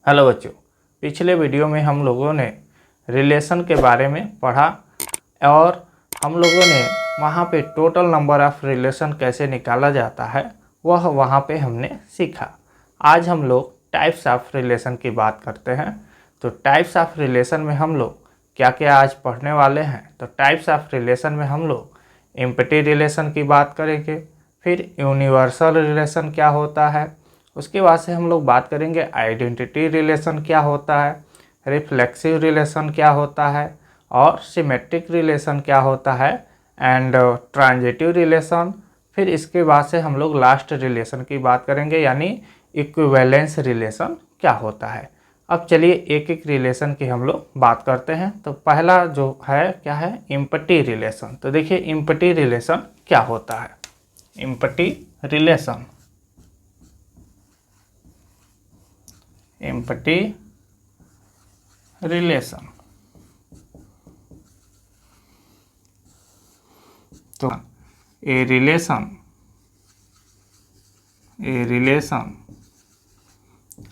Hello बच्चों, पिछले video में हम लोगों ने रिलेशन के बारे में पढ़ा और हम लोगों ने वहाँ पे टोटल नंबर ऑफ़ रिलेशन कैसे निकाला जाता है वह वहाँ पे हमने सीखा। आज हम लोग टाइप्स ऑफ रिलेशन की बात करते हैं। तो टाइप्स ऑफ रिलेशन में हम लोग क्या क्या आज पढ़ने वाले हैं। तो टाइप्स ऑफ रिलेशन में हम लोग एम्पटी रिलेशन की बात करेंगे, फिर यूनिवर्सल रिलेशन क्या होता है, उसके बाद से हम लोग बात करेंगे आइडेंटिटी रिलेशन क्या होता है, रिफ्लेक्सिव रिलेशन क्या होता है और सिमेट्रिक रिलेशन क्या होता है एंड ट्रांजिटिव रिलेशन। फिर इसके बाद से हम लोग लास्ट रिलेशन की बात करेंगे यानी इक्विवेलेंस रिलेशन क्या होता है। अब चलिए एक एक रिलेशन की हम लोग बात करते हैं। तो पहला जो है क्या है, एम्पटी रिलेशन। तो देखिए एम्पटी रिलेशन क्या होता है। एम्पटी रिलेशन, एम्पटी रिलेशन तो a relation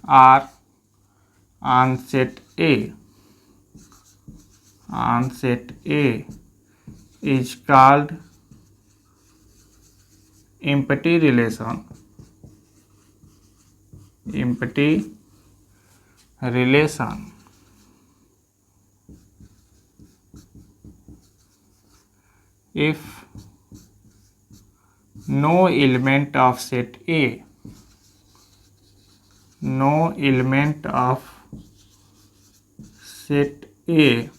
R on set A is called empty relation. If no element of set A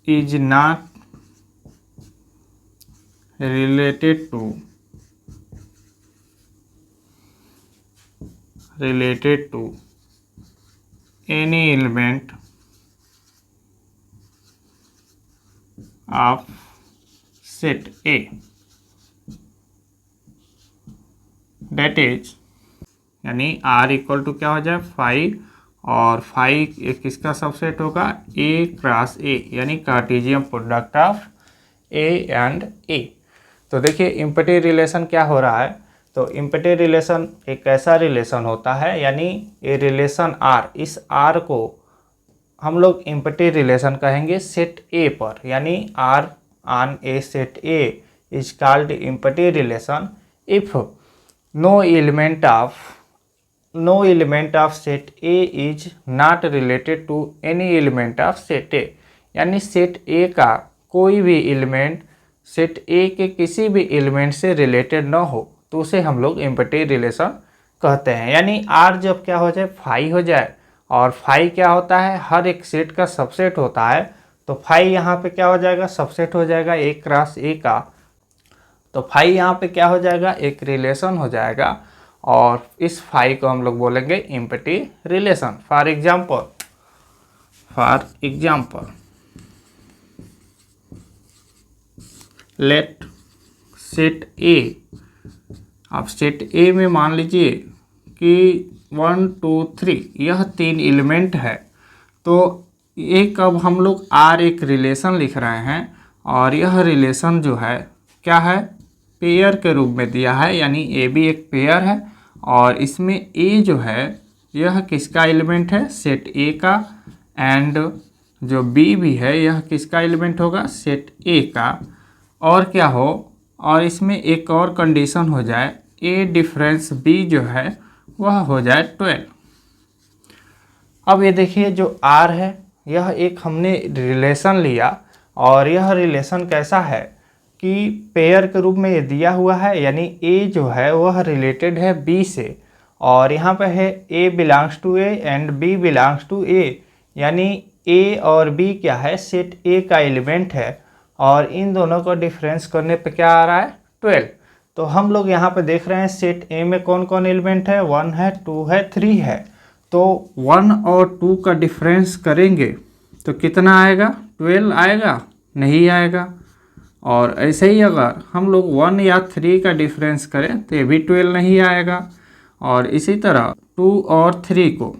is not related to any element of set A, that is यानी R equal to क्या हो जाए 5 और 5 किसका subset होगा A cross A यानी Cartesian product of A and A। तो देखिए एम्पटी रिलेशन क्या हो रहा है। तो एम्पटी रिलेशन एक ऐसा रिलेशन होता है यानी ये रिलेशन R, इस R को हम लोग एम्पटी रिलेशन कहेंगे सेट A पर, यानी R on a set A is called empty relation if no element of set A is not related to any element of set A, यानी set A का कोई भी एलिमेंट सेट A के किसी भी element से रिलेटेड ना हो तो उसे हम लोग एम्पटी रिलेशन कहते हैं। यानी R जब क्या हो जाए 5 हो जाए और 5 क्या होता है हर एक सेट का सबसेट होता है, तो 5 यहाँ पे क्या हो जाएगा सबसेट हो जाएगा A क्रॉस A का। तो 5 यहाँ पे क्या हो जाएगा एक रिलेशन हो जाएगा और इस 5 को हम लोग बोलेंगे empty relation. For example let set A, अब सेट A में मान लीजिए कि 1 2 3 यह 3 एलिमेंट है। तो एक अब हम लोग R एक रिलेशन लिख रहे हैं और यह रिलेशन जो है क्या है पेयर के रूप में दिया है, यानी A भी एक पेयर है और इसमें A जो है यह किसका एलिमेंट है सेट A का एंड जो B भी है यह किसका एलिमेंट होगा सेट A का। और क्या हो और इसमें एक और कंडीशन हो जाए A डिफरेंस B जो है वह हो जाए 12। अब ये देखिए जो R है यह एक हमने रिलेशन लिया और यह रिलेशन कैसा है कि पेयर के रूप में ये दिया हुआ है, यानी A जो है वह रिलेटेड है B से और यहाँ पे है A belongs to A and B belongs to A, यानी A और B क्या है सेट A का एलिमेंट है और इन दोनों को डिफरेंस करने पे क्या आ रहा है 12। तो हम लोग यहाँ पे देख रहे हैं सेट A में कौन कौन एलिमेंट है 1 है 2 है 3 है। तो 1 और 2 का डिफरेंस करेंगे तो कितना आएगा 12 आएगा, नहीं आएगा। और ऐसे ही अगर हम लोग 1 या 3 का डिफरेंस करें तो ये भी 12 नहीं आएगा। और इसी तरह 2 और 3 को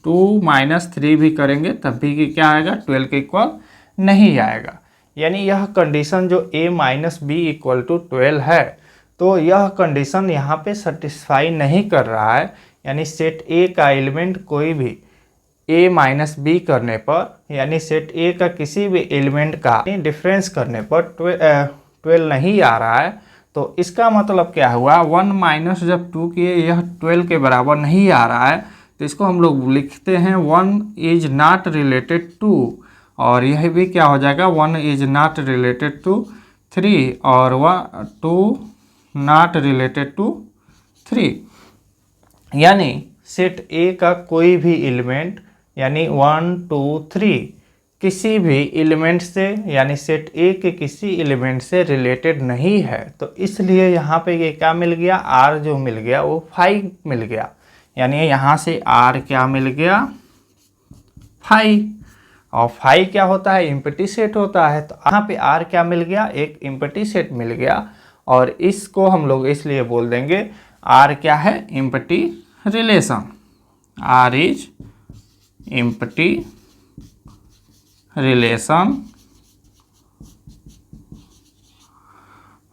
2 माइनस 3 भी करेंगे तब भी क्या आएगा 12 के इक्वल नहीं आएगा। यानी यह कंडीशन जो A minus B equal to 12 है तो यह कंडीशन यहाँ पे सेटिस्फाई नहीं कर रहा है, यानी सेट ए का एलिमेंट कोई भी a माइनस बी करने पर, यानी सेट ए का किसी भी एलिमेंट का डिफरेंस करने पर 12 नहीं आ रहा है, तो इसका मतलब क्या हुआ, 1 माइनस जब 2 किए यह 12 के बराबर नहीं आ रहा है, तो इसको हम लोग लिखते हैं 1 इज नॉट रिलेटेड टू, और यह भी क्या हो जाएगा 1 इज नॉट रिलेटेड टू 3 और 2 नॉट रिलेटेड टू 3। यानी सेट ए का कोई भी एलिमेंट यानी 1 2 3 किसी भी एलिमेंट से, यानी सेट ए के किसी एलिमेंट से रिलेटेड नहीं है, तो इसलिए यहाँ पे ये क्या मिल गया, आर जो मिल गया वो 5 मिल गया। यानी यहाँ से आर क्या मिल गया 5, और 5 क्या होता है, एम्प्टी सेट होता है, तो यहाँ पे आर क्या मिल गया, एक एम्प्टी सेट मिल गया, और इसको हम लोग इसलिए बोल देंगे आर क्या है, empty relation. R is empty relation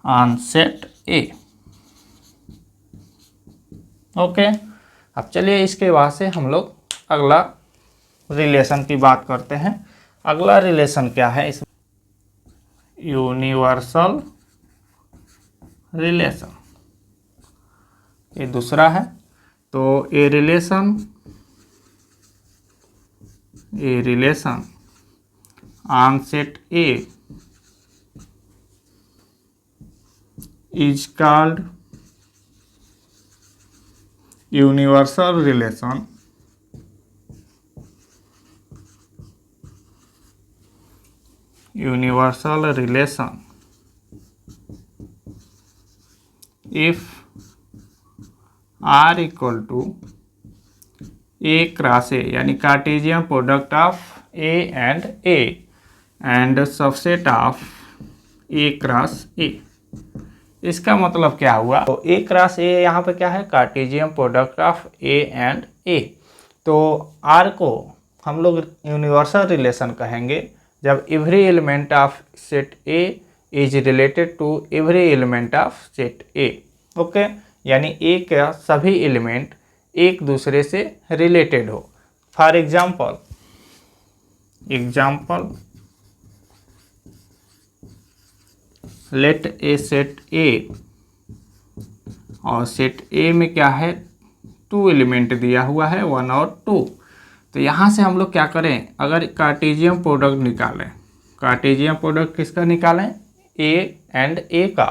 on set A. Okay, अब चलिए इसके बाद से हम लोग अगला रिलेशन की बात करते हैं। अगला रिलेशन क्या है, इस यूनिवर्सल रिलेशन, ये दूसरा है। तो a relation on set A is called universal relation if R equal to A cross A, यानी Cartesian product of A and subset of A cross A। इसका मतलब क्या हुआ, तो A क्रॉस A यहाँ पे क्या है, Cartesian product of A and A। तो R को हम लोग यूनिवर्सल रिलेशन कहेंगे जब every element of set A is related to every element of set A। Okay, यानी A का सभी एलिमेंट एक दूसरे से रिलेटेड हो। For example let a set A, और सेट ए में क्या है, 2 एलिमेंट दिया हुआ है 1 और 2। तो यहाँ से हम लोग क्या करें, अगर कार्टेशियन प्रोडक्ट निकालें, कार्टेशियन प्रोडक्ट किसका निकालें, ए एंड ए का,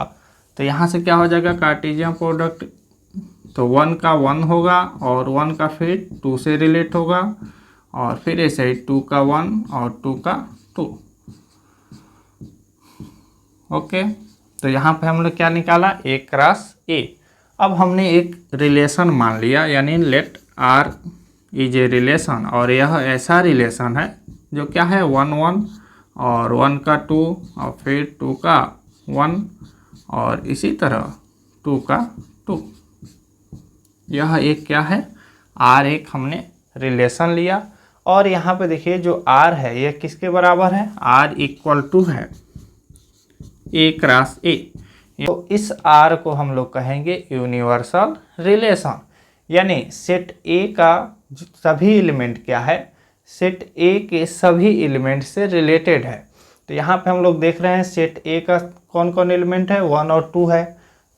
तो यहाँ से क्या हो जाएगा कार्टेशियन प्रोडक्ट, तो 1 का 1 होगा और 1 का फिर 2 से रिलेट होगा, और फिर ऐसे ही 2 का 1 और 2 का 2। ओके, तो यहाँ पे हम लोग क्या निकाला, ए क्रॉस ए। अब हमने एक रिलेशन मान लिया, यानी let R is a relation, और यह ऐसा रिलेशन है जो क्या है 1 1 और 1 का 2 और फिर 2 का 1 और इसी तरह 2 का 2। यह एक क्या है, आर एक हमने रिलेशन लिया, और यहाँ पे देखिए जो आर है यह किसके बराबर है, आर इक्वल टू है ए क्रॉस ए। तो इस आर को हम लोग कहेंगे यूनिवर्सल रिलेशन, यानी सेट ए का सभी एलिमेंट क्या है, सेट ए के सभी एलिमेंट से रिलेटेड है। तो यहाँ पे हम लोग देख रहे हैं सेट ए का कौन कौन एलिमेंट है, 1 और 2 है।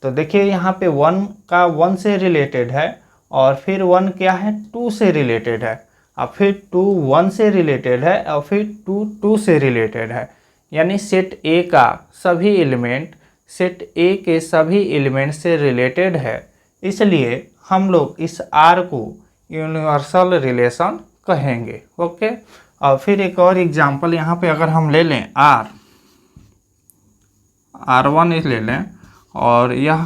तो देखिए यहाँ पे 1 का 1 से रिलेटेड है, और फिर 1 क्या है 2 से रिलेटेड है, और फिर 2 1 से रिलेटेड है, और फिर 2 2 से रिलेटेड है। यानी सेट ए का सभी एलिमेंट सेट ए के सभी एलिमेंट से रिलेटेड है, इसलिए हम लोग इस आर को यूनिवर्सल रिलेशन कहेंगे। ओके, और फिर एक और एग्जांपल यहाँ पे अगर हम ले लें R1 ले लें, और यह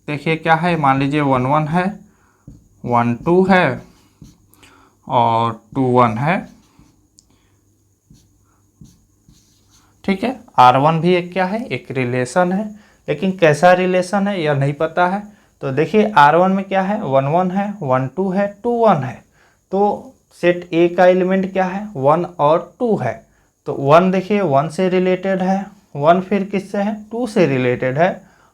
देखिए क्या है, मान लीजिए 1 1 है, 1 2 है और 2 1 है। ठीक है, R1 भी एक क्या है, एक रिलेशन है, लेकिन कैसा रिलेशन है यह नहीं पता है। तो देखिए R1 में क्या है, 1 1 है, 1 2 है, 2 1 है। तो सेट ए का एलिमेंट क्या है, 1 और 2 है। तो 1 देखिए 1 से रिलेटेड है, 1 फिर किससे है, 2 से रिलेटेड है,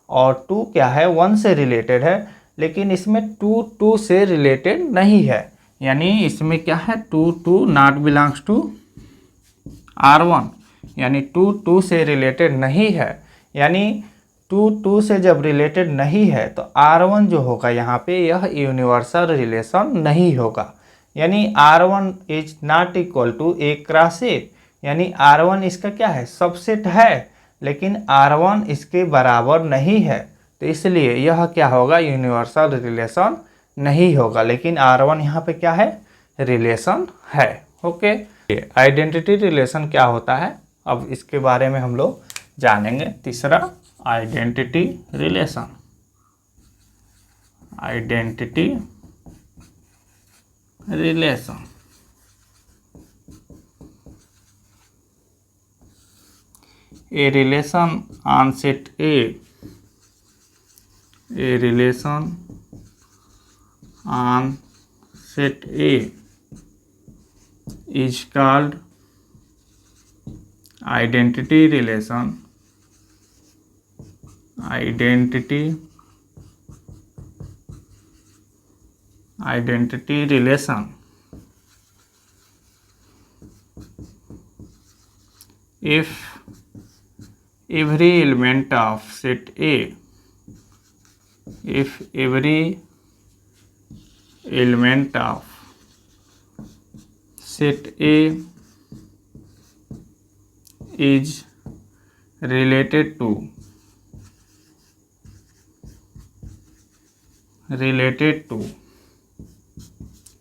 और 2 क्या है 1 से रिलेटेड है। लेकिन इसमें 2 2 से रिलेटेड नहीं है, यानी इसमें क्या है 2 2 नॉट बिलोंग्स टू R1, यानी 2 2 से रिलेटेड नहीं है। यानी 2 2 से जब रिलेटेड नहीं है तो R1 जो होगा यहाँ पे यह यूनिवर्सल रिलेशन नहीं होगा, यानी R1 is not equal to A cross A, यानी R1 इसका क्या है सबसेट है, लेकिन R1 इसके बराबर नहीं है, तो इसलिए यह क्या होगा यूनिवर्सल रिलेशन नहीं होगा। लेकिन R1 यहाँ पे क्या है रिलेशन है। ओके, आइडेंटिटी रिलेशन क्या होता है अब इसके बारे में हम लोग जानेंगे। तीसरा identity relation. Identity relation a relation on set A, a relation on set A is called identity relation. Identity relation if every element of set A, if every element of set A is related to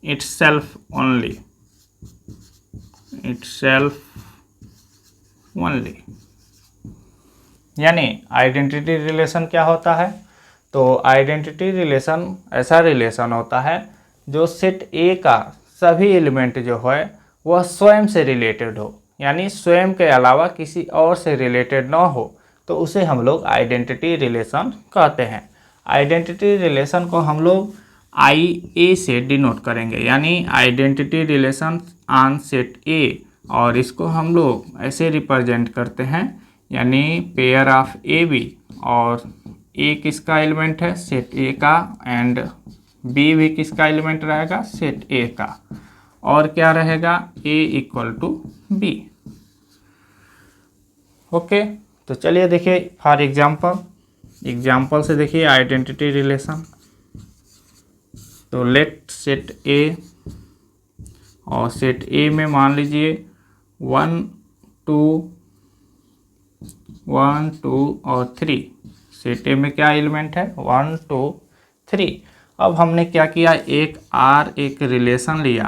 itself only, यानी identity relation क्या होता है। तो identity relation ऐसा relation होता है जो set A का सभी एलिमेंट जो है वह स्वयं से रिलेटेड हो, यानी स्वयं के अलावा किसी और से रिलेटेड ना हो, तो उसे हम लोग आइडेंटिटी रिलेशन कहते हैं। आइडेंटिटी रिलेशन को हम लोग IA से डिनोट करेंगे, यानी identity relation on set A, और इसको हम लोग ऐसे रिप्रेजेंट करते हैं, यानी पेयर ऑफ AB, और A किसका एलिमेंट है सेट A का, एंड B भी किसका एलिमेंट रहेगा सेट A का, और क्या रहेगा A equal to B। Okay, तो चलिए देखिए फॉर एग्जाम्पल से देखिए आइडेंटिटी रिलेशन। तो लेट सेट A, और सेट A में मान लीजिए 1 2 और 3, सेट ए में क्या एलिमेंट है 1 2 3। अब हमने क्या किया एक एक रिलेशन लिया,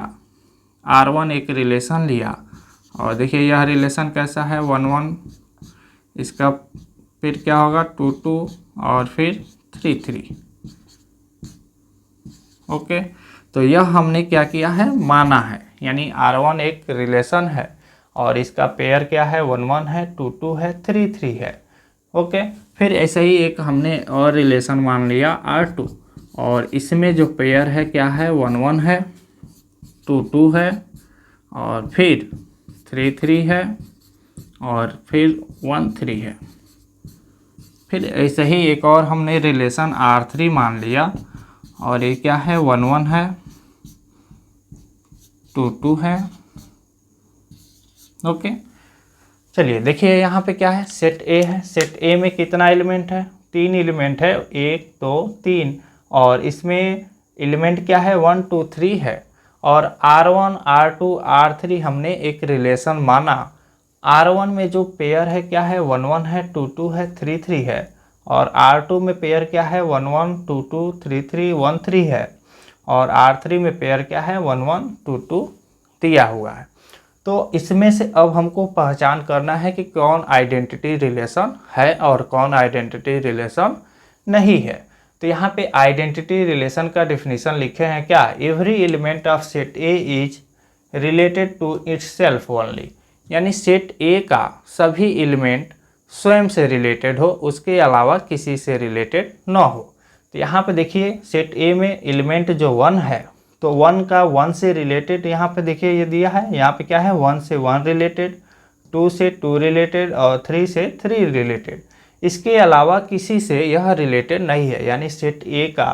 R1 एक रिलेशन लिया, और देखिए यह रिलेशन कैसा है 1 1, इसका फिर क्या होगा 2 2 और फिर 3 3। ओके, तो यह हमने क्या किया है माना है, यानी R1 एक रिलेशन है और इसका पेयर क्या है 1 1 है, 2 2 है, 3 3 है। ओके, फिर ऐसे ही एक हमने और रिलेशन मान लिया R2, और इसमें जो पेयर है क्या है 1 1 है, 2 2 है, और फिर 3 3 है, और फिर 1 3 है। फिर ऐसे ही एक और हमने रिलेशन R3 मान लिया, और ये क्या है 1 1 है, 2 2 है। ओके, चलिए देखिए यहाँ पे क्या है सेट ए है, सेट ए में कितना एलिमेंट है 3 एलिमेंट है 1 2 3, और इसमें एलिमेंट क्या है 1 2 3 है, और R1 R2 R3 हमने एक रिलेशन माना। R1 में जो पेयर है क्या है 1 1 है, 2 2 है, 3 3 है, और R2 में पेयर क्या है 1 1 2 2 3 3 1 3 है, और R3 में पेयर क्या है 1 1 2 2 दिया हुआ है। तो इसमें से अब हमको पहचान करना है कि कौन आइडेंटिटी रिलेशन है और कौन आइडेंटिटी रिलेशन नहीं है। तो यहाँ पे आइडेंटिटी रिलेशन का डिफिनीशन लिखे हैं क्या, every element of set A is related to itself only, यानी सेट ए का सभी एलिमेंट स्वयं से रिलेटेड हो, उसके अलावा किसी से रिलेटेड न हो। तो यहाँ पे देखिए सेट ए में एलिमेंट जो 1 है, तो 1 का 1 से रिलेटेड यहाँ पे देखिए ये दिया है, यहाँ पे क्या है 1 से 1 रिलेटेड, 2 से 2 रिलेटेड, और 3 से 3 रिलेटेड। इसके अलावा किसी से यह रिलेटेड नहीं है, यानी सेट ए का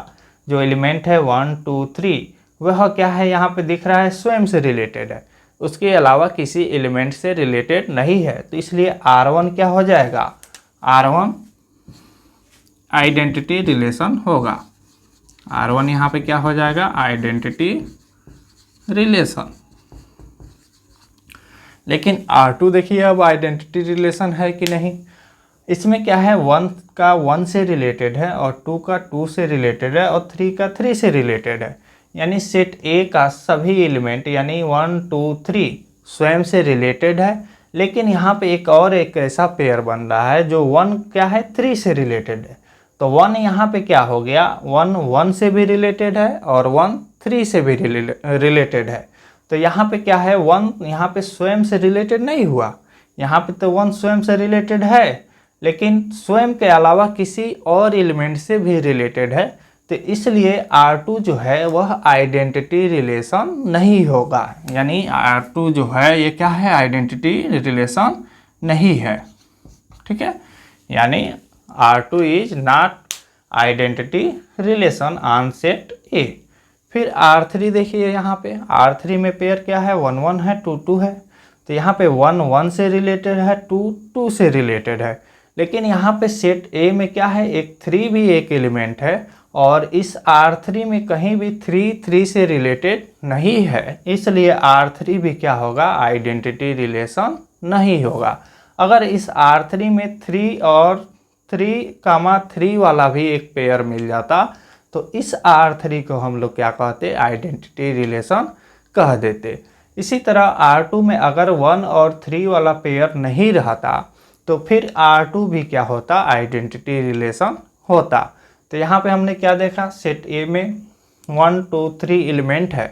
जो एलिमेंट है 1 2 3 वह क्या है यहाँ पे दिख रहा है स्वयं से रिलेटेड है, उसके अलावा किसी एलिमेंट से रिलेटेड नहीं है। तो इसलिए R1 क्या हो जाएगा, R1 आइडेंटिटी रिलेशन होगा। R1 यहाँ पे क्या हो जाएगा, आइडेंटिटी रिलेशन। लेकिन R2 देखिए अब आइडेंटिटी रिलेशन है कि नहीं। इसमें क्या है, 1 का 1 से रिलेटेड है और 2 का 2 से रिलेटेड है और 3 का 3 से रिलेटेड है। यानी सेट ए का सभी एलिमेंट यानी 1 2 3 स्वयं से रिलेटेड है। लेकिन यहाँ पे एक ऐसा पेयर बन रहा है जो 1 क्या है 3 से रिलेटेड है। तो 1 यहाँ पे क्या हो गया, 1 1 से भी रिलेटेड है और 1 3 से भी रिलेटेड है। तो यहाँ पे क्या है, 1 यहाँ पे स्वयं से रिलेटेड नहीं हुआ, यहाँ पे तो 1 स्वयं से रिलेटेड है लेकिन स्वयं के अलावा किसी और एलिमेंट से भी रिलेटेड है। तो इसलिए R2 जो है वह आइडेंटिटी रिलेशन नहीं होगा। यानी R2 जो है ये क्या है, आइडेंटिटी रिलेशन नहीं है। ठीक है, यानी R2 is not identity relation on set ए। फिर R3 देखिए, यहाँ पे R3 में पेयर क्या है, 1 1 है 2 2 है। तो यहाँ पे 1 1 से रिलेटेड है, 2 2 से रिलेटेड है। लेकिन यहाँ पे सेट ए में क्या है, एक 3 भी एक एलिमेंट है और इस R3 में कहीं भी 3 3 से रिलेटेड नहीं है। इसलिए R3 भी क्या होगा, आइडेंटिटी रिलेशन नहीं होगा। अगर इस R3 में 3 और 3 वाला भी एक पेयर मिल जाता तो इस R3 को हम लोग क्या कहते, आइडेंटिटी रिलेशन कह देते। इसी तरह R2 में अगर 1 और 3 वाला पेयर नहीं रहता तो फिर R2 भी क्या होता, आइडेंटिटी रिलेशन होता। तो यहाँ पे हमने क्या देखा, सेट ए में 1 2 3 एलिमेंट है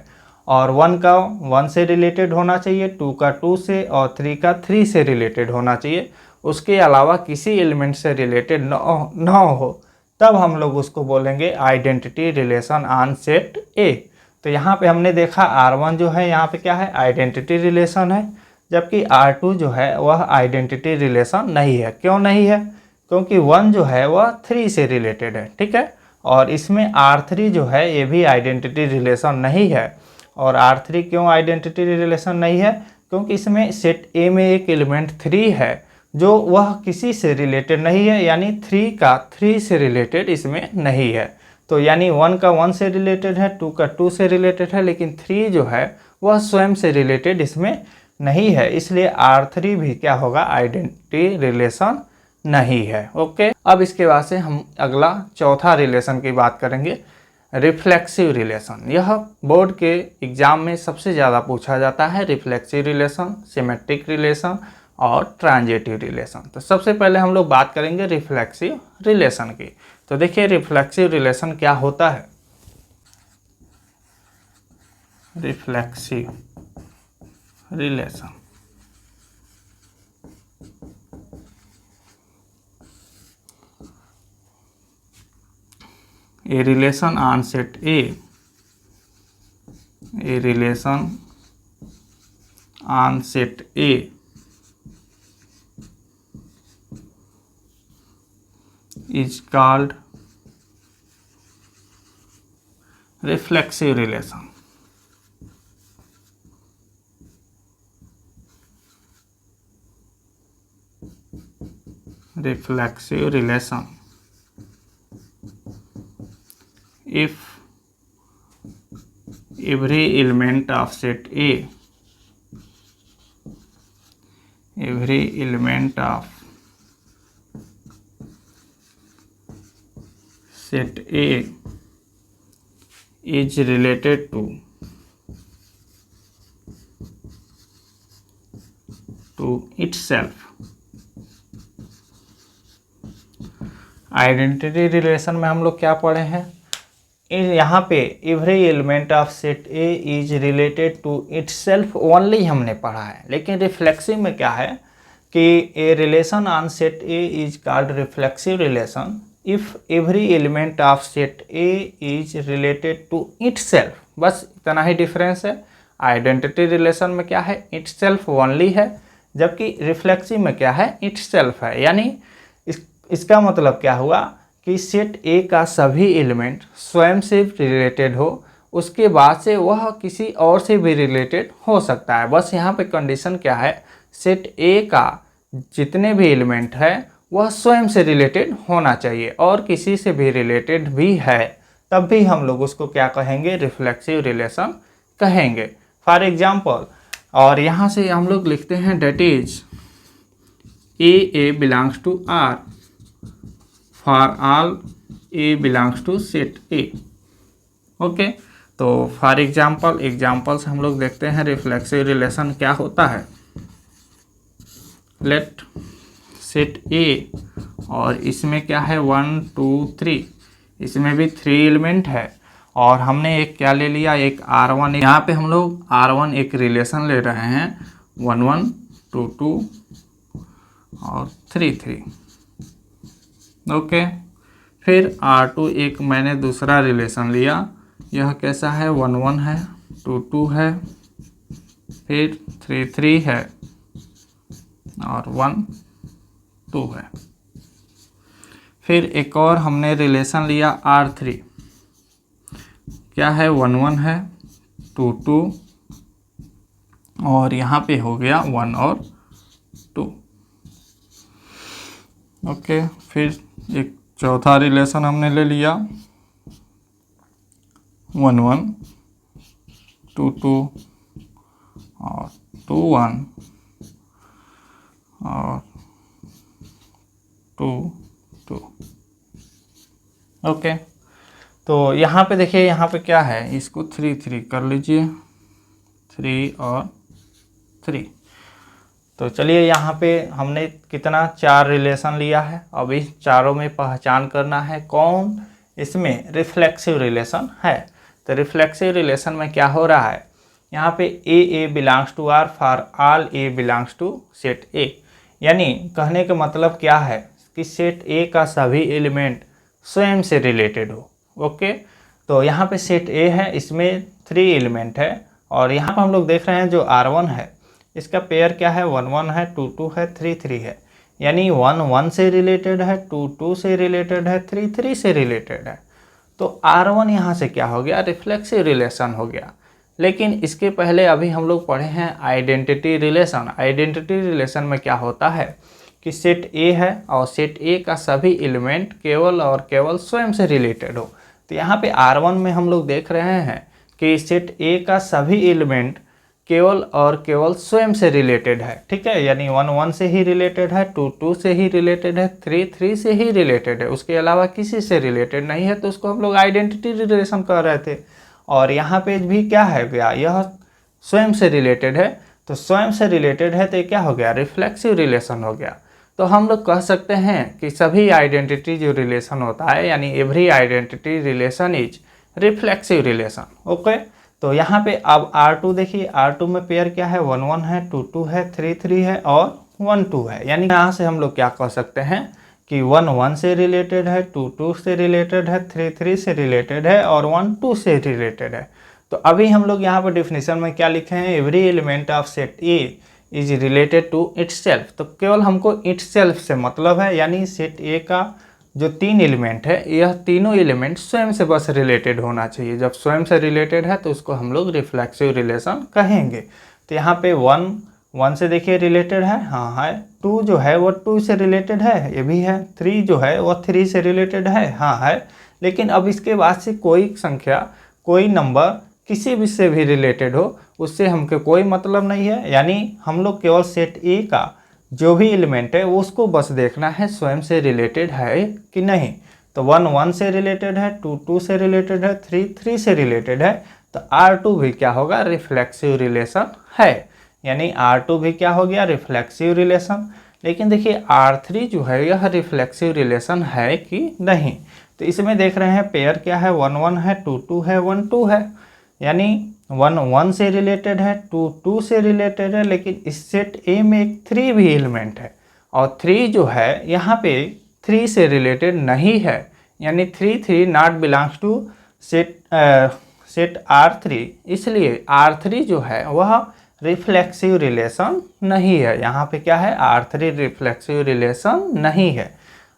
और 1 का 1 से रिलेटेड होना चाहिए, 2 का 2 से और 3 का 3 से रिलेटेड होना चाहिए। उसके अलावा किसी एलिमेंट से रिलेटेड न हो, तब हम लोग उसको बोलेंगे आइडेंटिटी रिलेशन ऑन सेट ए। तो यहाँ पे हमने देखा R1 जो है यहाँ पे क्या है, आइडेंटिटी रिलेशन है, जबकि R2 जो है वह आइडेंटिटी रिलेशन नहीं है। क्यों नहीं है, क्योंकि 1 जो है वह 3 से रिलेटेड है। ठीक है, और इसमें R3 जो है ये भी आइडेंटिटी रिलेशन नहीं है। और R3 क्यों आइडेंटिटी रिलेशन नहीं है, क्योंकि इसमें सेट ए में एक एलिमेंट 3 है जो वह किसी से रिलेटेड नहीं है, यानी 3 का 3 से रिलेटेड इसमें नहीं है। तो यानी 1 का 1 से रिलेटेड है, 2 का 2 से रिलेटेड है, लेकिन 3 जो है वह स्वयं से रिलेटेड इसमें नहीं है। इसलिए R3 भी क्या होगा, आइडेंटिटी रिलेशन नहीं है। ओके, अब इसके बाद से हम अगला चौथा रिलेशन की बात करेंगे, रिफ्लेक्सिव रिलेशन। यह बोर्ड के एग्जाम में सबसे ज़्यादा पूछा जाता है, रिफ्लेक्सिव रिलेशन, सिमेट्रिक रिलेशन और ट्रांजिटिव रिलेशन। तो सबसे पहले हम लोग बात करेंगे रिफ्लेक्सिव रिलेशन की। तो देखिए रिफ्लेक्सिव रिलेशन क्या होता है। Reflexive relation a relation on set A, a relation on set A is called reflexive relation. Reflexive relation if every element of set A, every element of set A is related to itself। Identity relation में हम लोग क्या पढ़े हैं, यहाँ पे every element of set A is related to itself only हमने पढ़ा है। लेकिन रिफ्लेक्सिव में क्या है कि a relation on set A is called reflexive relation if every element of set A is related to itself. बस इतना ही डिफरेंस है। आइडेंटिटी रिलेशन में क्या है, इटसेल्फ ओनली है, जबकि रिफ्लेक्सिव में क्या है, इटसेल्फ है। यानी इसका मतलब क्या हुआ कि सेट ए का सभी एलिमेंट स्वयं से रिलेटेड हो, उसके बाद से वह किसी और से भी रिलेटेड हो सकता है। बस यहाँ पे कंडीशन क्या है, सेट ए का जितने भी एलिमेंट है वह स्वयं से रिलेटेड होना चाहिए, और किसी से भी रिलेटेड भी है तब भी हम लोग उसको क्या कहेंगे, रिफ्लेक्सिव रिलेशन कहेंगे। फॉर एग्जाम्पल, और यहाँ से हम लोग लिखते हैं that is A belongs to R for all A belongs to set A. Okay, तो फॉर एग्जाम्पल्स हम लोग देखते हैं रिफ्लेक्सिव रिलेशन क्या होता है। लेट सेट ए, और इसमें क्या है 1 2 3, इसमें भी 3 एलिमेंट है, और हमने एक क्या ले लिया, एक R1। यहाँ पे हम लोग R1 एक रिलेशन ले रहे हैं 1 1 2 2 और 3 3। ओके, फिर R2 एक मैंने दूसरा रिलेशन लिया, यह कैसा है 1 1 है, 2 2 है, फिर 3 3 है और 1 2 है। फिर एक और हमने रिलेशन लिया R3, क्या है 1 1 है, 2 2 और यहाँ पे हो गया 1 और 2। ओके, फिर एक चौथा रिलेशन हमने ले लिया 1 1 2 2 और 2 1 और 2 2। ओके, तो यहाँ पे देखिए, यहाँ पे क्या है, इसको 3 3 कर लीजिए, 3 और 3। तो चलिए, यहाँ पे हमने कितना 4 रिलेशन लिया है। अब इस चारों में पहचान करना है कौन इसमें रिफ्लेक्सिव रिलेशन है। तो रिफ्लेक्सिव रिलेशन में क्या हो रहा है, यहाँ पे A belongs to R for all A belongs to set A. यानी कहने का मतलब क्या है कि सेट ए का सभी एलिमेंट स्वयं से रिलेटेड हो। ओके, तो यहाँ पे सेट ए है, इसमें 3 एलिमेंट है, और यहाँ पर हम लोग देख रहे हैं जो R1 है इसका पेयर क्या है, 1 1 है, 2 2 है, 3 3 है। यानी 1 1 से रिलेटेड है, 2 2 से रिलेटेड है, 3 3 से रिलेटेड है। तो R1 यहाँ से क्या हो गया, रिफ्लेक्सिव रिलेशन हो गया। लेकिन इसके पहले अभी हम लोग पढ़े हैं आइडेंटिटी रिलेशन। आइडेंटिटी रिलेशन में क्या होता है कि सेट ए है और सेट ए का सभी एलिमेंट केवल और केवल स्वयं से रिलेटेड हो। तो यहाँ पे R1 में हम लोग देख रहे हैं कि सेट ए का सभी एलिमेंट केवल और केवल स्वयं से रिलेटेड है। ठीक है, यानी 1 1 से ही रिलेटेड है, 2 2 से ही रिलेटेड है, 3 3 से ही रिलेटेड है, उसके अलावा किसी से रिलेटेड नहीं है। तो उसको हम लोग आइडेंटिटी रिलेशन कर रहे थे। और यहाँ पे भी क्या है गया, यह स्वयं से रिलेटेड है। तो स्वयं से रिलेटेड है तो ये क्या हो गया, रिफ्लेक्सिव रिलेशन हो गया। तो हम लोग कह सकते हैं कि सभी आइडेंटिटी जो रिलेशन होता है, यानी every identity relation is reflexive relation. Okay, तो यहाँ पे अब R2 देखिए, R2 में पेयर क्या है, 1 1 है, 2 2 है, 3 3 है और 1 2 है। यानी यहाँ से हम लोग क्या कह सकते हैं कि 1 1 से रिलेटेड है, 2 2 से रिलेटेड है, 3 3 से रिलेटेड है और 1 2 से रिलेटेड है। तो अभी हम लोग यहाँ पर डिफिनीशन में क्या लिखे हैं, every element of set A is related to itself. तो केवल हमको इटसेल्फ से मतलब है, यानी सेट ए का जो 3 एलिमेंट है, यह तीनों एलिमेंट स्वयं से बस रिलेटेड होना चाहिए। जब स्वयं से रिलेटेड है तो उसको हम लोग रिफ्लेक्सिव रिलेशन कहेंगे। तो यहाँ पे 1 1 से देखिए रिलेटेड है, हाँ है। 2 जो है वो 2 से रिलेटेड है, ये भी है। 3 जो है वो 3 से रिलेटेड है, हाँ है। लेकिन अब इसके बाद से कोई संख्या, कोई नंबर किसी भी से भी रिलेटेड हो, उससे हमको कोई मतलब नहीं है। यानी हम लोग केवल सेट ए का जो भी एलिमेंट है उसको बस देखना है स्वयं से रिलेटेड है कि नहीं। तो 1 1 से रिलेटेड है, 2 2 से रिलेटेड है, 3 3 से रिलेटेड है। तो R2 भी क्या होगा, रिफ्लेक्सिव रिलेशन है। यानी R2 भी क्या हो गया, रिफ्लेक्सिव रिलेशन। लेकिन देखिए R3 जो है यह रिफ्लेक्सिव रिलेशन है कि नहीं। तो इसमें देख रहे हैं पेयर क्या है, 1 1 है, 2 2 है, 1 2 है। यानी 1 1 से रिलेटेड है, 2 2 से रिलेटेड है, लेकिन इस सेट ए में एक 3 भी एलिमेंट है और 3 जो है यहाँ पे 3 से रिलेटेड नहीं है। यानी 3 3 not belongs to set R3। इसलिए R3 जो है वह रिफ्लेक्सिव रिलेशन नहीं है। यहाँ पे क्या है, R3 रिफ्लेक्सिव रिलेशन नहीं है।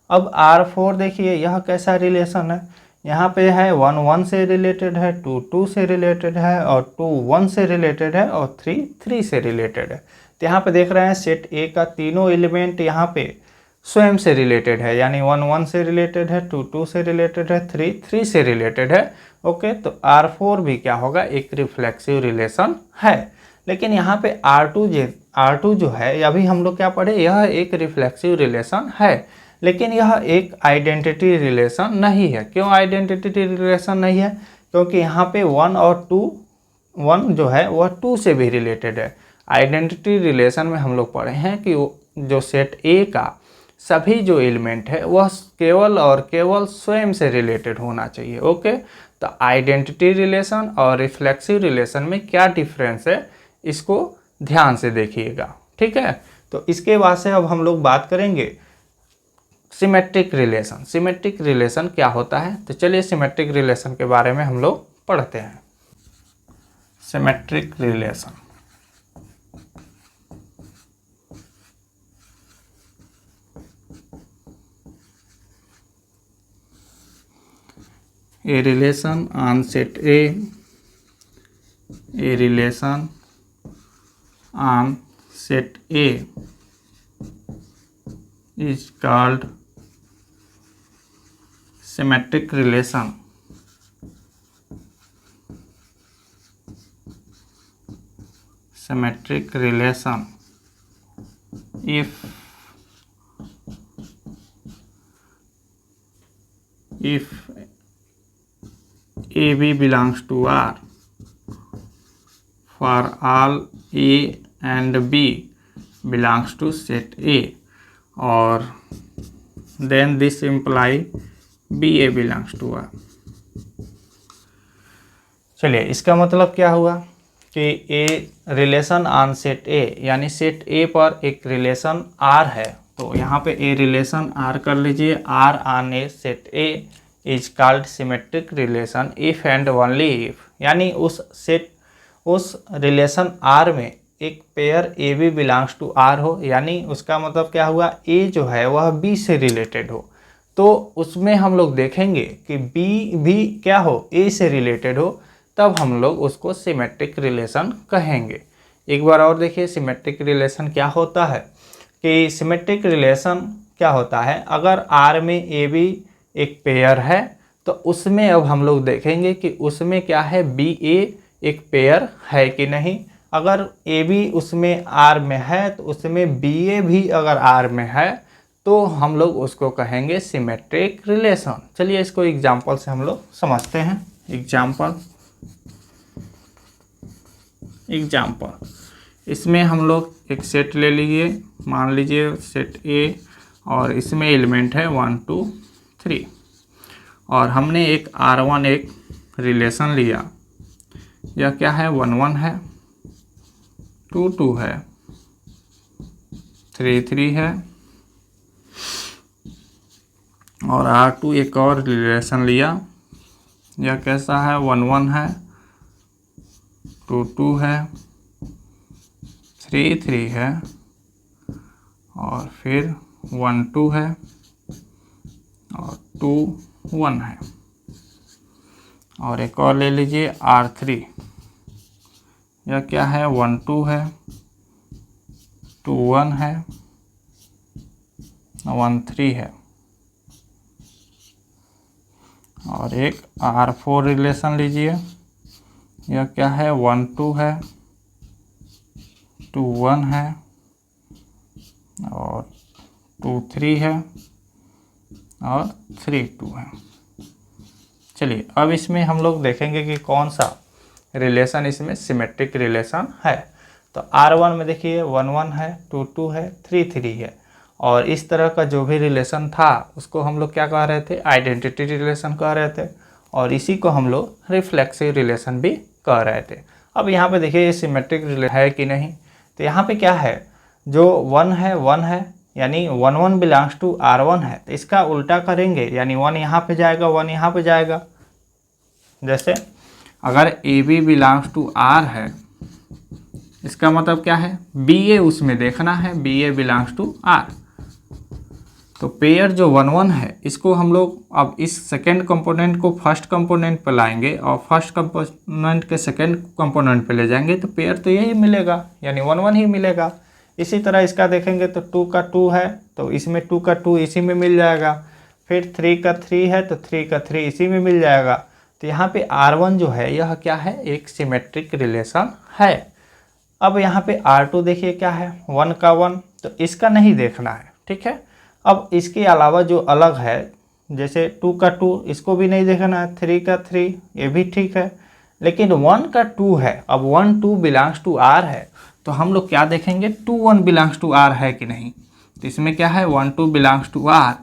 अब R4 देखिए यह कैसा रिलेशन है, यहाँ पे है 1 1 से रिलेटेड है, 2 2 से रिलेटेड है, और 2 1 से रिलेटेड है, और 3 3 से रिलेटेड है। तो यहाँ पे देख रहे हैं सेट ए का तीनों एलिमेंट यहाँ पे स्वयं से रिलेटेड है, यानी 1 1 से रिलेटेड है, 2 2 से रिलेटेड है, 3 3 से रिलेटेड है। ओके, तो R4 भी क्या होगा, एक रिफ्लेक्सिव रिलेशन है। लेकिन यहाँ पे R2 जो है, अभी हम लोग क्या पढ़े, यह एक रिफ्लेक्सिव रिलेशन है, लेकिन यह एक आइडेंटिटी रिलेशन नहीं है। क्यों आइडेंटिटी रिलेशन नहीं है? क्योंकि यहाँ पे 1 और 2, 1 जो है वह 2 से भी रिलेटेड है। आइडेंटिटी रिलेशन में हम लोग पढ़े हैं कि जो सेट ए का सभी जो एलिमेंट है वह केवल और केवल स्वयं से रिलेटेड होना चाहिए। ओके, तो आइडेंटिटी रिलेशन और रिफ्लेक्सिव रिलेशन में क्या डिफरेंस है, इसको ध्यान से देखिएगा। ठीक है, तो इसके बाद से अब हम लोग बात करेंगे सिमेट्रिक रिलेशन। सिमेट्रिक रिलेशन क्या होता है, तो चलिए सिमेट्रिक रिलेशन के बारे में हम लोग पढ़ते हैं। Symmetric relation, a relation on set A, a relation on set A is called symmetric relation. Symmetric relation if AB belongs to R for all A and B belongs to set A, or then this imply BA belongs to R। चलिए, इसका मतलब क्या हुआ कि a relation on set A, यानी set ए पर एक relation are है, तो यहाँ पे ए रिलेशन आर कर लीजिए। R on a set A is called symmetric relation if and only if, यानी उस रिलेशन आर में एक pair A B belongs to R हो, यानी उसका मतलब क्या हुआ, ए जो है वह बी से रिलेटेड हो, तो उसमें हम लोग देखेंगे कि बी भी क्या हो, ए से रिलेटेड हो, तब हम लोग उसको सिमेट्रिक रिलेशन कहेंगे। एक बार और देखिए सिमेट्रिक रिलेशन क्या होता है, कि सिमेट्रिक रिलेशन क्या होता है, अगर आर में ए बी एक पेयर है, तो उसमें अब हम लोग देखेंगे कि उसमें क्या है, बी ए एक पेयर है कि नहीं। अगर ए बी उसमें आर में है, तो उसमें बी ए भी अगर आर में है, तो हम लोग उसको कहेंगे सिमेट्रिक रिलेशन। चलिए इसको एग्जाम्पल से हम लोग समझते हैं। एग्जाम्पल इसमें हम लोग एक सेट ले लीजिए, मान लीजिए सेट ए, और इसमें एलिमेंट है 1 2 3, और हमने एक R1 एक रिलेशन लिया। यह क्या है, 1 1 है, 2 2 है, 3 3 है, और R2 एक और रिलेशन लिया। यह कैसा है, 1 1 है, 2 2 है, 3 3 है, और फिर 1 2 है, और 2 1 है। और एक और ले लीजिए R3, यह क्या है, 1 2 है, 2 1 है, 1 3 है, और एक R4 रिलेशन लीजिए। यह क्या है, 1 2 है, 2 1 है, और 2 3 है, और 3 2 है। चलिए अब इसमें हम लोग देखेंगे कि कौन सा रिलेशन इसमें सिमेट्रिक रिलेशन है। तो R1 में देखिए 1 1 है, 2 2 है, 3 3 है, और इस तरह का जो भी रिलेशन था उसको हम लोग क्या कह रहे थे, आइडेंटिटी रिलेशन कह रहे थे, और इसी को हम लोग रिफ्लेक्सिव रिलेशन भी कह रहे थे। अब यहाँ पे देखिए ये सिमेट्रिक रिलेशन है कि नहीं, तो यहाँ पे क्या है, जो 1 है, यानी 1 1 बिलोंग्स टू R1 है, तो इसका उल्टा करेंगे, यानी 1 यहाँ पे जाएगा, 1 यहाँ पे जाएगा। जैसे अगर A B belongs to R है, इसका मतलब क्या है, बी ए उसमें देखना है, B A belongs to R. तो पेयर जो 1 1 है इसको हम लोग अब इस सेकेंड कंपोनेंट को फर्स्ट कंपोनेंट पे लाएंगे और फर्स्ट कंपोनेंट के सेकेंड कंपोनेंट पे ले जाएंगे तो पेयर तो यही मिलेगा, यानी 1 1 ही मिलेगा। इसी तरह इसका देखेंगे तो 2 का 2 है तो इसमें 2 का 2 इसी में मिल जाएगा। फिर 3 का 3 है तो 3 का 3 इसी में मिल जाएगा। तो यहाँ पे R1 जो है यह क्या है, एक सिमेट्रिक रिलेशन है। अब यहाँ पे R2 देखिए क्या है, 1 का 1, तो इसका नहीं देखना है, ठीक है। अब इसके अलावा जो अलग है जैसे 2 का 2 इसको भी नहीं देखना है, 3 का 3 ये भी ठीक है, लेकिन 1 का 2 है। अब 1 2 बिलोंग्स टू R है तो हम लोग क्या देखेंगे, 2 1 बिलोंग्स टू R है कि नहीं। तो इसमें क्या है 1 2 बिलोंग्स टू R,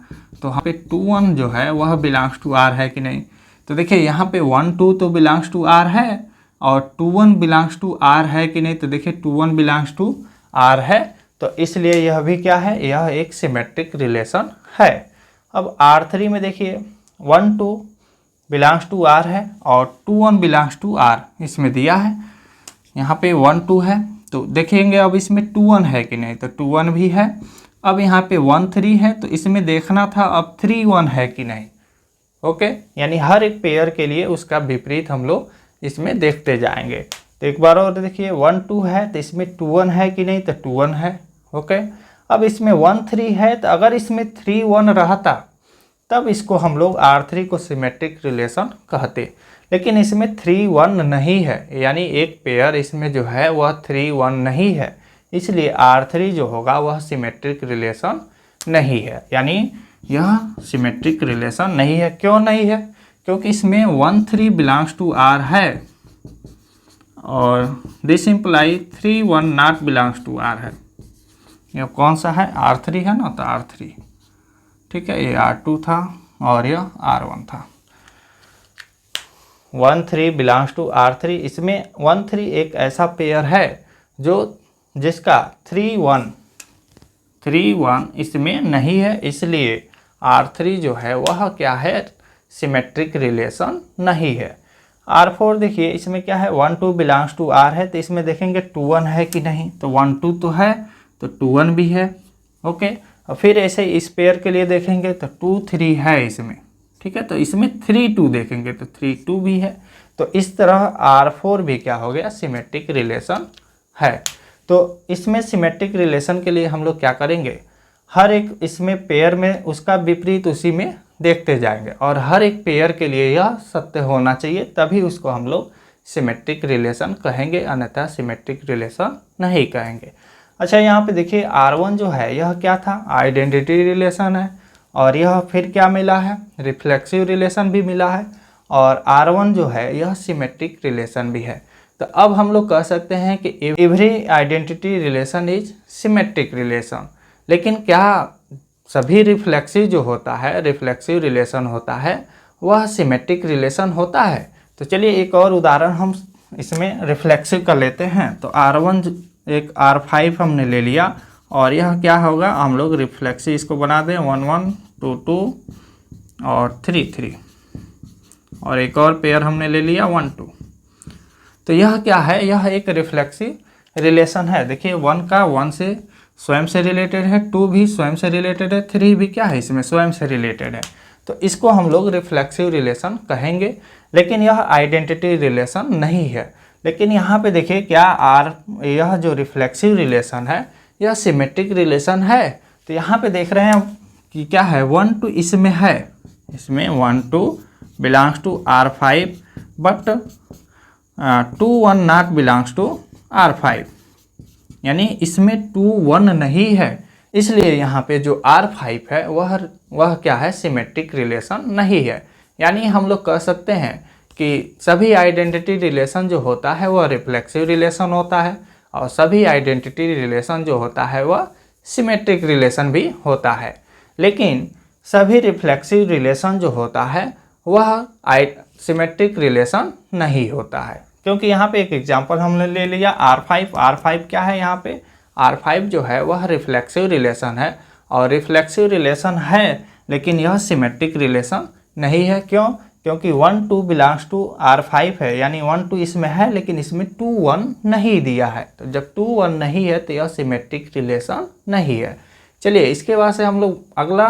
तो यहाँ पे 2 1 जो है वह बिलोंग्स टू R है कि नहीं। तो देखिए यहाँ पे 1 2 तो बिलोंग्स टू R है और 2 1 बिलोंग्स टू R है कि नहीं। तो देखिए 2 1 बिलोंग्स टू R है, तो इसलिए यह भी क्या है, यह एक सिमेट्रिक रिलेशन है। अब R3 में देखिए 1 2 बिलोंग्स टू R है और 2 1 बिलोंग्स टू R इसमें दिया है। यहाँ पे 1 2 है तो देखेंगे अब इसमें 2 1 है कि नहीं, तो 2 1 भी है। अब यहाँ पे 1 3 है तो इसमें देखना था अब 3 1 है कि नहीं। ओके, यानी हर एक पेयर के लिए उसका विपरीत हम लोग इसमें देखते जाएंगे। तो एक बार और देखिए 1 2 है तो इसमें 2 1 है कि नहीं, तो 2 1 है। ओके, अब इसमें 1 3 है तो अगर इसमें 3 1 रहता तब इसको हम लोग R3 को सिमेट्रिक रिलेशन कहते, लेकिन इसमें 3 1 नहीं है, यानी एक पेयर इसमें जो है वह 3 1 नहीं है, इसलिए R3 जो होगा वह सिमेट्रिक रिलेशन नहीं है, यानी यह सिमेट्रिक रिलेशन नहीं है। क्यों नहीं है, क्योंकि इसमें 1 3 बिलोंग्स टू R है और this imply 3 1 not belongs to R है। यह कौन सा है, R3 है ना, तो R3 ठीक है, ये R2 था और यह R1 था। 1 3 बिलोंग्स टू R3, इसमें 1 3 एक ऐसा पेयर है जो जिसका 3 1 इसमें नहीं है, इसलिए R3 जो है वह क्या है, सिमेट्रिक रिलेशन नहीं है। R4 देखिए इसमें क्या है, 1 2 बिलोंग्स टू R है तो इसमें देखेंगे 2 1 है कि नहीं, तो 1 2 तो है तो 2 1 भी है। ओके, और फिर ऐसे इस पेयर के लिए देखेंगे तो 2 3 है इसमें, ठीक है, तो इसमें 3 2 देखेंगे तो 3 2 भी है। तो इस तरह R4 भी क्या हो गया, सिमेट्रिक रिलेशन है। तो इसमें सिमेट्रिक रिलेशन के लिए हम लोग क्या करेंगे, हर एक इसमें पेयर में उसका विपरीत उसी में देखते जाएंगे और हर एक पेयर के लिए यह सत्य होना चाहिए, तभी उसको हम लोग सिमेट्रिक रिलेशन कहेंगे, अन्यथा सिमेट्रिक रिलेशन नहीं कहेंगे। अच्छा, यहाँ पे देखिए R1 जो है यह क्या था, आइडेंटिटी रिलेशन है, और यह फिर क्या मिला है, रिफ्लेक्सिव रिलेशन भी मिला है, और R1 जो है यह सिमेट्रिक रिलेशन भी है। तो अब हम लोग कह सकते हैं कि every identity relation is symmetric relation. लेकिन क्या सभी रिफ्लेक्सिव जो होता है, रिफ्लेक्सिव रिलेशन होता है, वह सिमेट्रिक रिलेशन होता है? तो चलिए एक और उदाहरण हम इसमें रिफ्लेक्सिव का लेते हैं। तो R1 एक R5 हमने ले लिया और यह क्या होगा, हम लोग रिफ्लेक्सिव इसको बना दें 1 1 2 2 और 3 3, और एक और पेयर हमने ले लिया 1 2। तो यह क्या है, यह एक रिफ्लेक्सिव रिलेशन है। देखिए 1 का 1 से स्वयं से रिलेटेड है, 2 भी स्वयं से रिलेटेड है, 3 भी क्या है इसमें स्वयं से रिलेटेड है। तो इसको हम लोग रिफ्लेक्सिव रिलेशन कहेंगे, लेकिन यह आइडेंटिटी रिलेशन नहीं है। लेकिन यहाँ पे देखिए क्या यह जो रिफ्लेक्सिव रिलेशन है यह सिमेट्रिक रिलेशन है। तो यहाँ पे देख रहे हैं कि क्या है, 1 2 इसमें है, इसमें 1 2 belongs to R5 but 2 1 not belongs to R5, यानी इसमें 2 1 नहीं है, इसलिए यहाँ पे जो R5 है वह क्या है, सिमेट्रिक रिलेशन नहीं है। यानी हम लोग कह सकते हैं कि सभी आइडेंटिटी रिलेशन जो होता है वह रिफ्लेक्सिव रिलेशन होता है और सभी आइडेंटिटी रिलेशन जो होता है वह सिमेट्रिक रिलेशन भी होता है। लेकिन सभी रिफ्लेक्सिव रिलेशन जो होता है वह सिमेट्रिक रिलेशन नहीं होता है, क्योंकि यहाँ पे एक एग्जांपल हमने ले लिया R5 क्या है, यहाँ पे R5 जो है वह रिफ्लेक्सिव रिलेशन है, और रिफ्लेक्सिव रिलेशन है लेकिन यह सिमेट्रिक रिलेशन नहीं है। क्यों? क्योंकि 1 2 बिलोंग्स टू R5 है, यानी 1 2 इसमें है लेकिन इसमें 2 1 नहीं दिया है। तो जब 2 1 नहीं है तो यह सिमेट्रिक रिलेशन नहीं है। चलिए इसके बाद से हम लोग अगला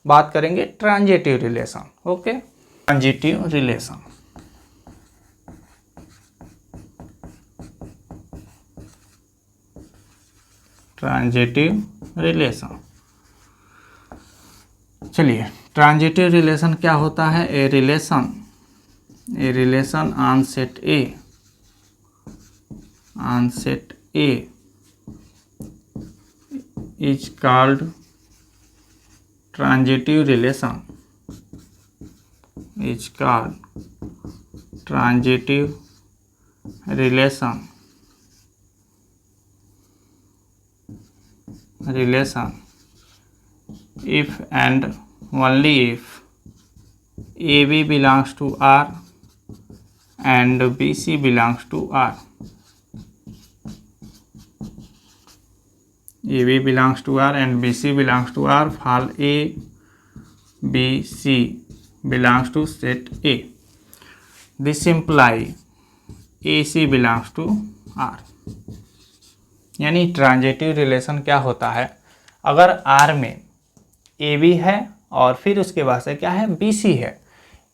बात करेंगे transitive relation. Okay, transitive relation. Transitive relation, चलिए ट्रांजिटिव रिलेशन क्या होता है? A relation on set A is called transitive relation, is called transitive relation if and only if AB belongs to R and BC belongs to R. AB belongs to R and BC belongs to R, fall A, B, C belongs to set A. This imply AC belongs to R. यानी transitive relation क्या होता है? अगर R में AB है और फिर उसके बाद से क्या है, BC है,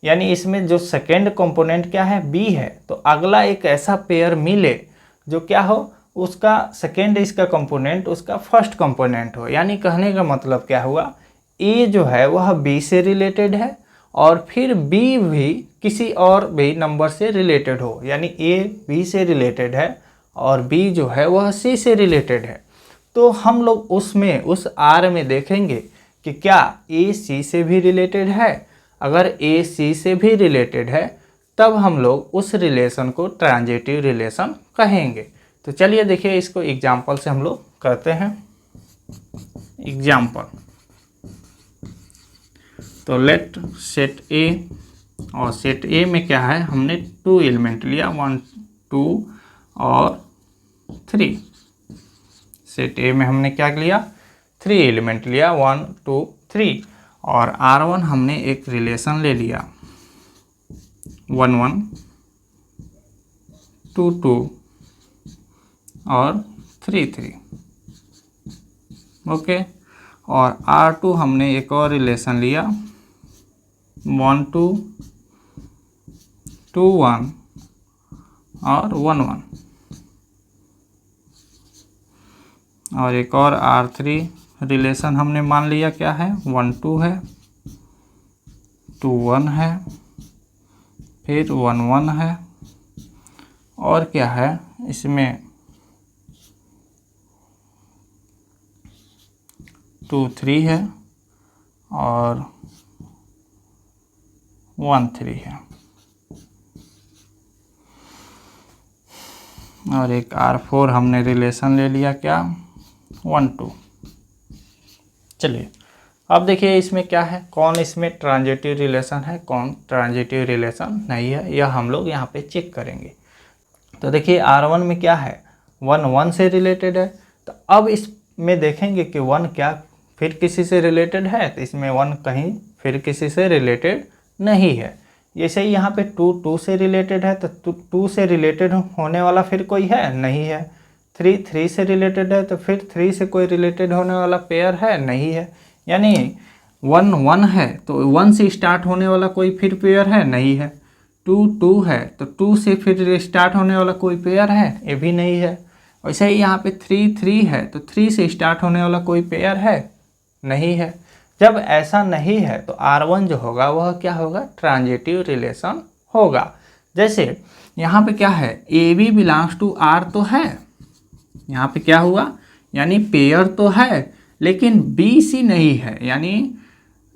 यानी इसमें जो सेकेंड कंपोनेंट क्या है, B है, तो अगला एक ऐसा पेयर मिले जो क्या हो, उसका सेकेंड इसका कंपोनेंट उसका फर्स्ट कंपोनेंट हो। यानी कहने का मतलब क्या हुआ, A जो है वह B से रिलेटेड है और फिर B भी किसी और भी नंबर से रिलेटेड हो, यानी A B से रिलेटेड है और B जो है वह C से रिलेटेड है। तो हम लोग उसमें उस R में देखेंगे कि क्या A C से भी रिलेटेड है। अगर A C से भी रिलेटेड है तब हम लोग उस रिलेशन को ट्रांजिटिव रिलेशन कहेंगे। तो चलिए देखिए इसको एग्जाम्पल से हम लोग करते हैं। एग्जाम्पल, तो लेट सेट A, और सेट A में क्या है, हमने 2 एलिमेंट लिया, 1 2 और 3। सेट A में हमने क्या लिया, 3 एलिमेंट लिया, 1 2 3, और R1 हमने एक रिलेशन ले लिया 1 1 2 2 और 3 3। ओके, और R2 हमने एक और रिलेशन लिया 1 2 2 1 और 1 1, और एक और R3 रिलेशन हमने मान लिया क्या है, 1 2 है, 2 1 है, फिर 1 1 है, और क्या है इसमें 2 3 है और 1 3 है, और एक R4 हमने रिलेशन ले लिया क्या, 1 2। चलिए अब देखिए इसमें क्या है, कौन इसमें ट्रांजिटिव रिलेशन है, कौन ट्रांजिटिव रिलेशन नहीं है, यह हम लोग यहाँ पे चेक करेंगे। तो देखिए R1 में क्या है, 1 1 से रिलेटेड है, तो अब इसमें देखेंगे कि 1 क्या फिर किसी से रिलेटेड है, तो इसमें 1 कहीं फिर किसी से रिलेटेड नहीं है। जैसे ही यहाँ पे 2 2 से रिलेटेड है, तो 2 से रिलेटेड होने वाला फिर कोई है नहीं है। 3 3 से रिलेटेड है, तो फिर 3 से कोई रिलेटेड होने वाला पेयर है नहीं है। यानी 1 1 है तो 1 से स्टार्ट होने वाला कोई फिर पेयर है नहीं है। 2 2 है तो 2 से फिर स्टार्ट होने वाला कोई पेयर है, ये भी नहीं है। वैसे ही यहाँ पे 3 3 है तो 3 से स्टार्ट होने वाला कोई पेयर है नहीं है। जब ऐसा नहीं है तो R1 जो होगा वह क्या होगा, ट्रांजिटिव रिलेशन होगा। जैसे यहाँ पे क्या है, AB बिलोंग्स टू R तो है, यहाँ पे क्या हुआ, यानी पेयर तो है लेकिन BC नहीं है, यानी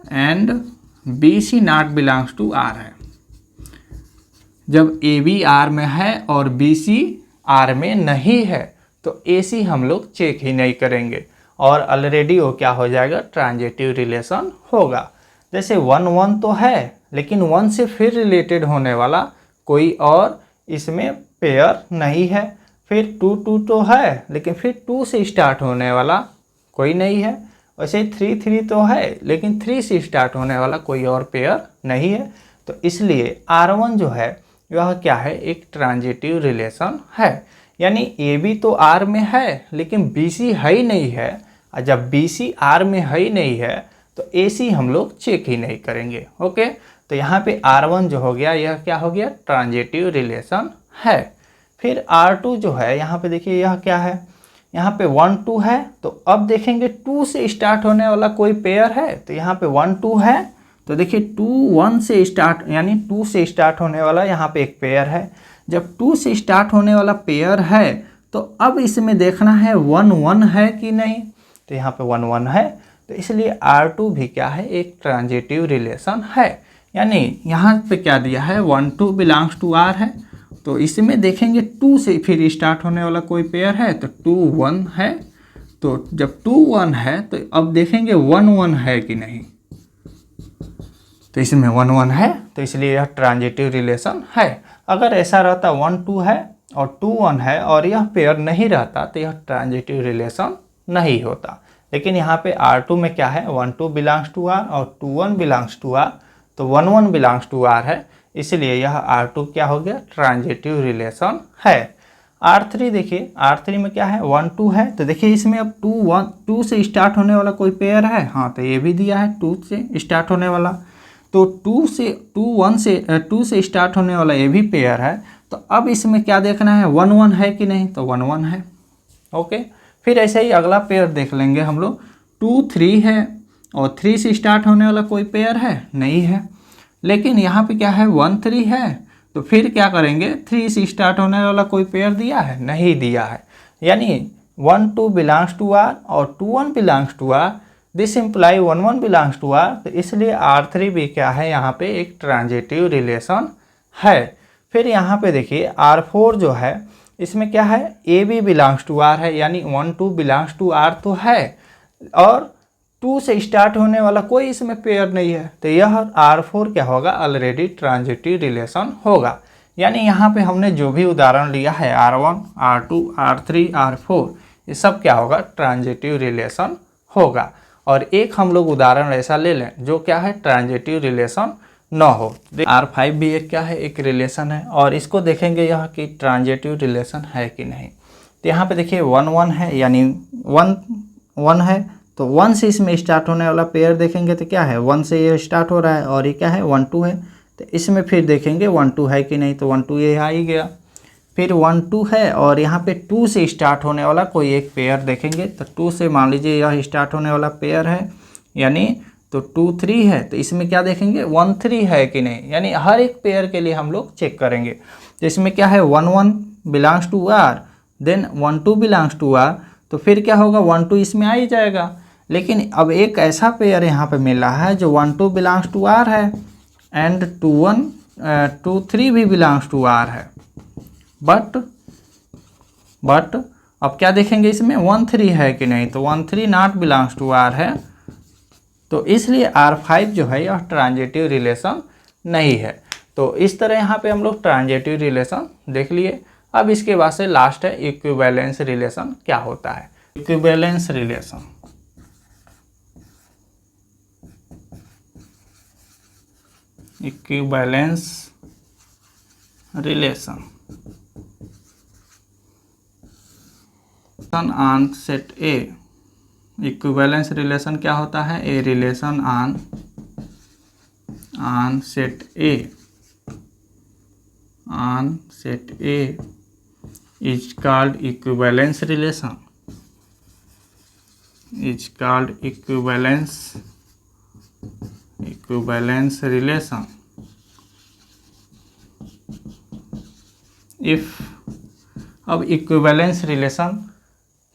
and BC not belongs to R है। जब AB R में है और BC R में नहीं है तो AC हम लोग चेक ही नहीं करेंगे और ऑलरेडी वो क्या हो जाएगा, ट्रांजिटिव रिलेशन होगा। जैसे 1 1 तो है लेकिन 1 से फिर रिलेटेड होने वाला कोई और इसमें पेयर नहीं है। फिर 2 2 तो है लेकिन फिर 2 से स्टार्ट होने वाला कोई नहीं है। वैसे 3 3 तो है लेकिन 3 से स्टार्ट होने वाला कोई और पेयर नहीं है। तो इसलिए R1 जो है वह क्या है, एक ट्रांजिटिव रिलेशन है। यानी AB तो R में है लेकिन BC है ही नहीं है, और जब बी सी आर में है ही नहीं है तो ए सी हम लोग चेक ही नहीं करेंगे। ओके, तो यहाँ पे R1 जो हो गया यह क्या हो गया, ट्रांजिटिव रिलेशन है। फिर R2 जो है यहाँ पे देखिए यह क्या है, यहाँ पे 1 2 है, तो अब देखेंगे 2 से स्टार्ट होने वाला कोई पेयर है, तो यहाँ पे 1 2 है, तो देखिए 2 1 से स्टार्ट यानी 2 से स्टार्ट होने वाला यहाँ पे एक पेयर है। जब 2 से स्टार्ट होने वाला पेयर है तो अब इसमें देखना है 1 1 है कि नहीं, तो यहाँ पे 1 1 है, तो इसलिए R2 भी क्या है, एक ट्रांजिटिव रिलेशन है। यानी यहाँ पे क्या दिया है, 1 2 बिलोंग्स टू R है, तो इसमें देखेंगे 2 से फिर स्टार्ट होने वाला कोई पेयर है, तो 2 1 है, तो जब 2 1 है तो अब देखेंगे 1 1 है कि नहीं, तो इसमें 1 1 है, तो इसलिए यह ट्रांजिटिव रिलेशन है। अगर ऐसा रहता 1 2 है और 2 1 है और यह पेयर नहीं रहता तो यह ट्रांजिटिव रिलेशन नहीं होता। लेकिन यहाँ पे R2 में क्या है, 1 2 बिलोंग्स टू R और 2 1 बिलोंग्स टू R, तो 1 1 बिलोंग्स टू R है, इसलिए यह R2 क्या हो गया, ट्रांजिटिव रिलेशन है। R3 देखिए, R3 में क्या है, 1 2 है, तो देखिए इसमें अब 2 से स्टार्ट होने वाला कोई पेयर है, हाँ तो ये भी दिया है 2 से स्टार्ट होने वाला, तो 2 से स्टार्ट होने वाला ये भी पेयर है, तो अब इसमें क्या देखना है, 1 1 है कि नहीं, तो 1 1 है। ओके, फिर ऐसे ही अगला पेयर देख लेंगे हम लोग, 2 3 है और 3 से स्टार्ट होने वाला कोई पेयर है नहीं है, लेकिन यहाँ पे क्या है, 1 3 है, तो फिर क्या करेंगे, 3 से स्टार्ट होने वाला कोई पेयर दिया है, नहीं दिया है, यानी 1 2 बिलोंग्स टू R और 2 1 belongs to R, this imply 1 1 belongs to R, तो इसलिए R3 भी क्या है, यहाँ पे एक ट्रांजिटिव रिलेशन है। फिर यहाँ पे देखिए R4 जो है, इसमें क्या है, A B belongs to R है, यानी 1 2 बिलोंग्स टू R तो है, और 2 से स्टार्ट होने वाला कोई इसमें पेयर नहीं है, तो यह R4 क्या होगा, ऑलरेडी ट्रांजिटिव रिलेशन होगा। यानी यहाँ पे हमने जो भी उदाहरण लिया है R1 R2 R3 R4, ये सब क्या होगा, ट्रांजिटिव रिलेशन होगा। और एक हम लोग उदाहरण ऐसा ले लें जो क्या है, ट्रांजिटिव रिलेशन न हो। R5 भी एक क्या है, एक रिलेशन है, और इसको देखेंगे यह कि ट्रांजिटिव रिलेशन है कि नहीं। तो यहाँ पे देखिए 1 1 है, यानी 1 1 है, तो 1 से इसमें स्टार्ट होने वाला पेयर देखेंगे तो क्या है, 1 से ये स्टार्ट हो रहा है, और ये क्या है, 1 2 है, तो इसमें फिर देखेंगे 1 2 है कि नहीं, तो 1 2 ये आ ही गया। फिर 1 2 है और यहाँ पे 2 से स्टार्ट होने वाला कोई एक पेयर देखेंगे, तो 2 से मान लीजिए यह स्टार्ट होने वाला पेयर है, यानी तो 2 3 है, तो इसमें क्या देखेंगे, 1 3 है कि नहीं, यानी हर एक पेयर के लिए हम लोग चेक करेंगे। तो इसमें क्या है, 1 1 belongs to R, then 1 2 belongs to R, तो फिर क्या होगा, 1 2 इसमें आ ही जाएगा। लेकिन अब एक ऐसा पेयर यहाँ पे मिला है जो 1 2 बिलोंग्स टू R है एंड 2 3 भी बिलोंग्स टू R है, बट अब क्या देखेंगे, इसमें 1 3 है कि नहीं, तो 1 3 नॉट बिलोंग्स टू R है, तो इसलिए R5 जो है यह ट्रांजिटिव रिलेशन नहीं है। तो इस तरह यहाँ पे हम लोग ट्रांजिटिव रिलेशन देख लिए। अब इसके बाद से लास्ट है इक्विवेलेंस रिलेशन। क्या होता है equivalence relation? Equivalence relation on set A. Equivalence relation क्या होता है? A relation on set A is called equivalence relation, equivalence relation if। अब इक्विवेलेंस रिलेशन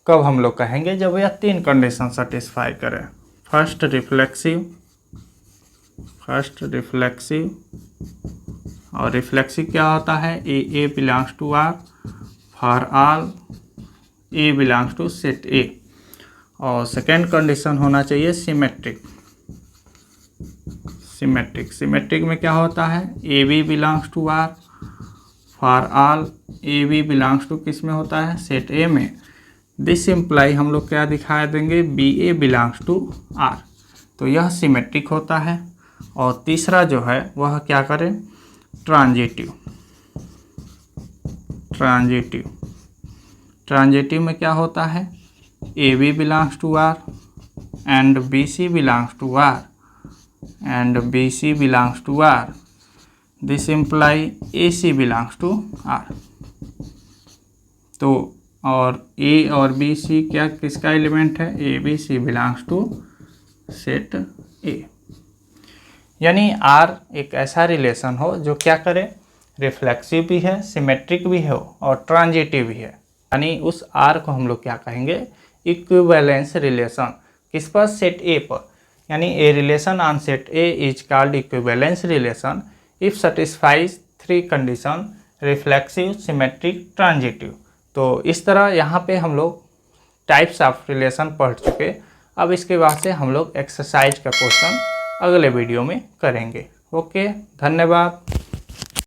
कब हम लोग कहेंगे? जब यह 3 कंडीशन सेटिस्फाई करे। फर्स्ट रिफ्लेक्सिव, और रिफ्लेक्सिव क्या होता है? A belongs to R for all A belongs to set A. और सेकेंड कंडीशन होना चाहिए सिमेट्रिक में क्या होता है? A B belongs to R for all A B belongs to किस में होता है? सेट ए में। दिस इम्प्लाई हम लोग क्या दिखा देंगे? B A belongs to R. तो यह सिमेट्रिक होता है। और तीसरा जो है वह क्या करें? ट्रांजिटिव में क्या होता है? AB belongs to R and BC belongs to R and BC belongs to R, this imply AC belongs to R. तो और A और BC क्या किसका एलिमेंट है? ABC belongs to set A। यानी R एक ऐसा रिलेशन हो जो क्या करे, रिफ्लेक्सिव भी है, सिमेट्रिक भी हो और ट्रांजिटिव भी है। यानी उस R को हम लोग क्या कहेंगे, इक्विवेलेंस रिलेशन। किस पर? सेट A पर। यानी a relation on set A is called equivalence relation if satisfies 3 condition, reflexive, symmetric, transitive. तो इस तरह यहाँ पे हम लोग टाइप्स ऑफ रिलेशन पढ़ चुके। अब इसके बाद से हम लोग एक्सरसाइज का क्वेश्चन अगले वीडियो में करेंगे। ओके, धन्यवाद।